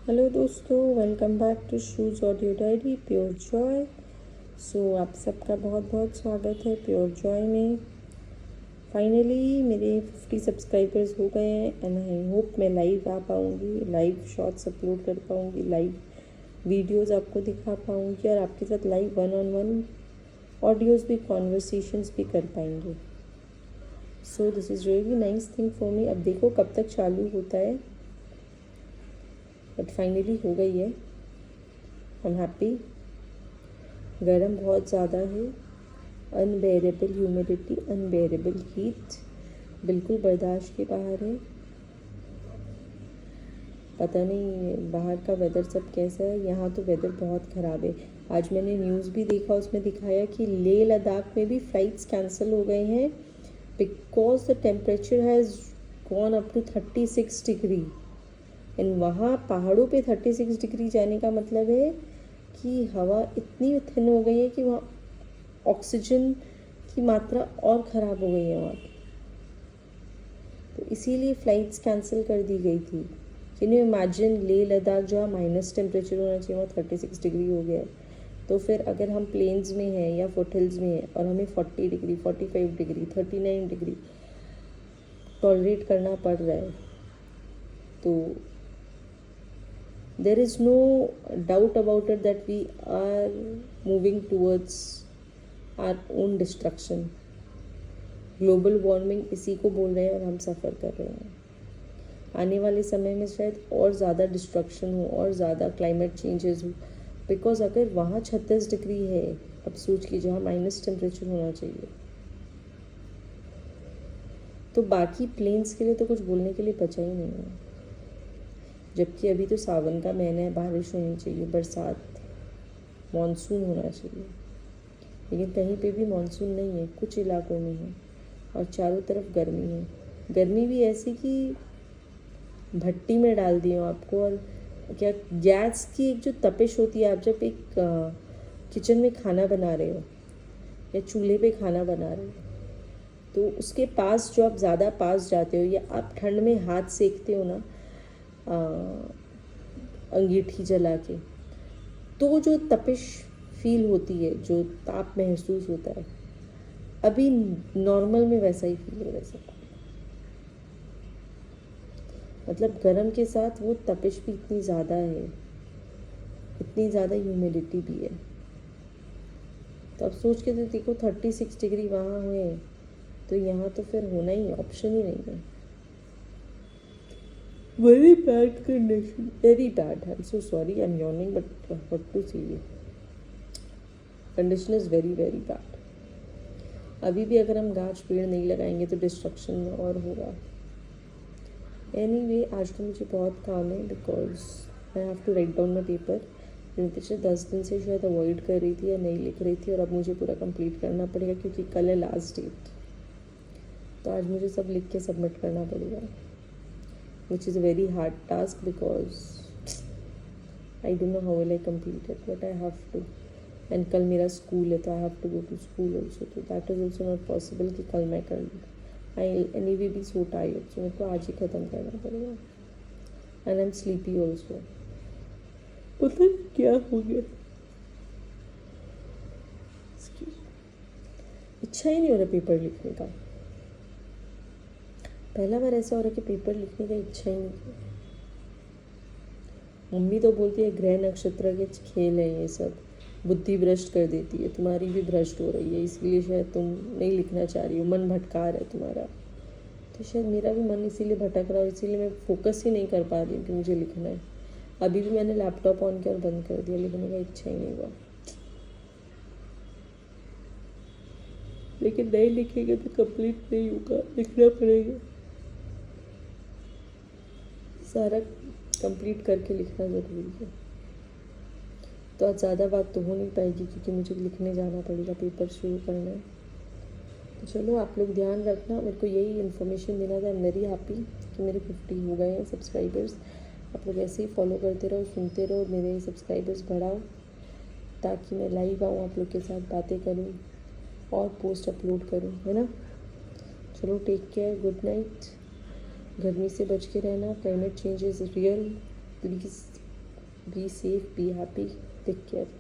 Hello दोस्तों, welcome back to shoes audio diary pure joy. आप सबका बहुत बहुत स्वागत है प्योर जॉय में। फाइनली मेरे 50 सब्सक्राइबर्स हो गए हैं एंड आई होप मैं लाइव आ पाऊँगी, लाइव शॉर्ट्स अपलोड कर पाऊँगी, लाइव वीडियोस आपको दिखा पाऊँगी और आपके साथ लाइव 1-on-1 ऑडियोज़ भी, कॉन्वर्सेशंस भी कर पाएंगे। This is really nice thing for me. अब देखो कब तक चालू होता है, बट फाइनली हो गई है। I am happy. गर्म बहुत ज़्यादा है, अनबेरेबल ह्यूमिडिटी, अनबेरेबल हीट, बिल्कुल बर्दाश्त के बाहर है। पता नहीं बाहर का वेदर सब कैसा है, यहाँ तो वेदर बहुत ख़राब है। आज मैंने न्यूज़ भी देखा, उसमें दिखाया कि लेह लद्दाख में भी फ़्लाइट्स कैंसिल हो गए हैं because the temperature has gone up to 36 degree. And वहाँ पहाड़ों पे 36 डिग्री जाने का मतलब है कि हवा इतनी थिन हो गई है कि वहाँ ऑक्सीजन की मात्रा और ख़राब हो गई है वहाँ की। तो इसीलिए फ़्लाइट्स कैंसिल कर दी गई थी। Can you imagine, Leh Ladakh जहाँ माइनस टेम्परेचर होना चाहिए वहाँ 36 डिग्री हो गया है। तो फिर अगर हम प्लेन्स में हैं या फुटहिल्स में हैं और हमें 40 डिग्री, 45 डिग्री, 39 डिग्री टॉलरेट करना पड़ रहा है, तो there is no doubt about it that we are moving towards our own destruction. Global warming इसी को बोल रहे हैं और हम सफ़र कर रहे हैं। आने वाले समय में शायद और ज़्यादा डिस्ट्रक्शन हो और ज़्यादा क्लाइमेट चेंजेस हो, बिकॉज अगर वहाँ 36 डिग्री है, अब सोच कीजिए जहाँ माइनस टेम्परेचर होना चाहिए, तो बाकी प्लेन्स के लिए तो कुछ बोलने के लिए बचा ही नहीं है। जबकि अभी तो सावन का महीना है, बारिश होनी चाहिए, बरसात, मॉनसून होना चाहिए, लेकिन कहीं पे भी मॉनसून नहीं है, कुछ इलाकों में है और चारों तरफ गर्मी है। गर्मी भी ऐसी कि भट्टी में डाल दी हो आपको। और क्या गैस की एक जो तपिश होती है, आप जब एक किचन में खाना बना रहे हो या चूल्हे पे खाना बना रहे हो, तो उसके पास जो आप ज़्यादा पास जाते हो या आप ठंड में हाथ सेकते हो ना अंगीठी जला के, तो जो तपिश फील होती है, जो ताप महसूस होता है, अभी नॉर्मल में वैसा ही फील हो रहा है। मतलब गर्म के साथ वो तपिश भी इतनी ज़्यादा है, इतनी ज़्यादा ह्यूमिडिटी भी है। तो अब सोच के तो देखो 36 डिग्री वहाँ हुए, तो यहाँ तो फिर होना ही ऑप्शन ही नहीं है। Very bad condition. Very bad. I'm so sorry. I'm yawning, but what to say? Condition is very very bad. अभी भी अगर हम गाछ पेड़ नहीं लगाएंगे तो डिस्ट्रक्शन और होगा। Anyway, आज तो मुझे बहुत काम है because I have to write down my paper. मैं पिछले 10 दिन से शायद अवॉइड कर रही थी या नहीं लिख रही थी, और अब मुझे पूरा कंप्लीट करना पड़ेगा क्योंकि कल है लास्ट डेट। तो आज मुझे सब लिख के सबमिट करना पड़ेगा, which is a very hard task because I don't know how will I complete it, but I have to. And कल मेरा स्कूल है तो I have to go to school also, तो that is also not possible कि कल मैं कर लूँ। I anyway be so tired, so मेरे को आज ही ख़त्म करना पड़ेगा। And I'm sleepy also. पता नहीं क्या हो गया, इच्छा ही नहीं हो रहा पेपर लिखने का। पहला बार ऐसा हो रहा है कि पेपर लिखने का इच्छा ही नहीं। मम्मी तो बोलती है ग्रह नक्षत्र के खेल है ये सब, बुद्धि भ्रष्ट कर देती है, तुम्हारी भी भ्रष्ट हो रही है, इसलिए शायद तुम नहीं लिखना चाह रही हो, मन भटका रहा है तुम्हारा। तो शायद मेरा भी मन इसीलिए भटक रहा है, इसीलिए मैं फोकस ही नहीं कर पा रही हूँ कि मुझे लिखना है। अभी भी मैंने लैपटॉप ऑन किया और बंद कर दिया, लिखने का इच्छा ही नहीं हुआ। लेकिन नहीं लिखेंगे तो कंप्लीट नहीं होगा, लिखना पड़ेगा, सारा कंप्लीट करके लिखना ज़रूरी है। तो आज ज़्यादा बात तो हो नहीं पाएगी क्योंकि मुझे लिखने जाना पड़ेगा, पेपर शुरू करना है। तो चलो आप लोग ध्यान रखना, मेरे को यही इन्फॉर्मेशन देना था। आई एम वेरी हैप्पी कि मेरे 50 हो गए हैं सब्सक्राइबर्स। आप लोग ऐसे ही फॉलो करते रहो, सुनते रहो, मेरे सब्सक्राइबर्स बढ़ाओ ताकि मैं लाइव आऊँ, आप लोग के साथ बातें करूँ और पोस्ट अपलोड करूँ, है ना। चलो टेक केयर, गुड नाइट। गर्मी से बच के रहना, climate change is real, please be safe, be happy, take care.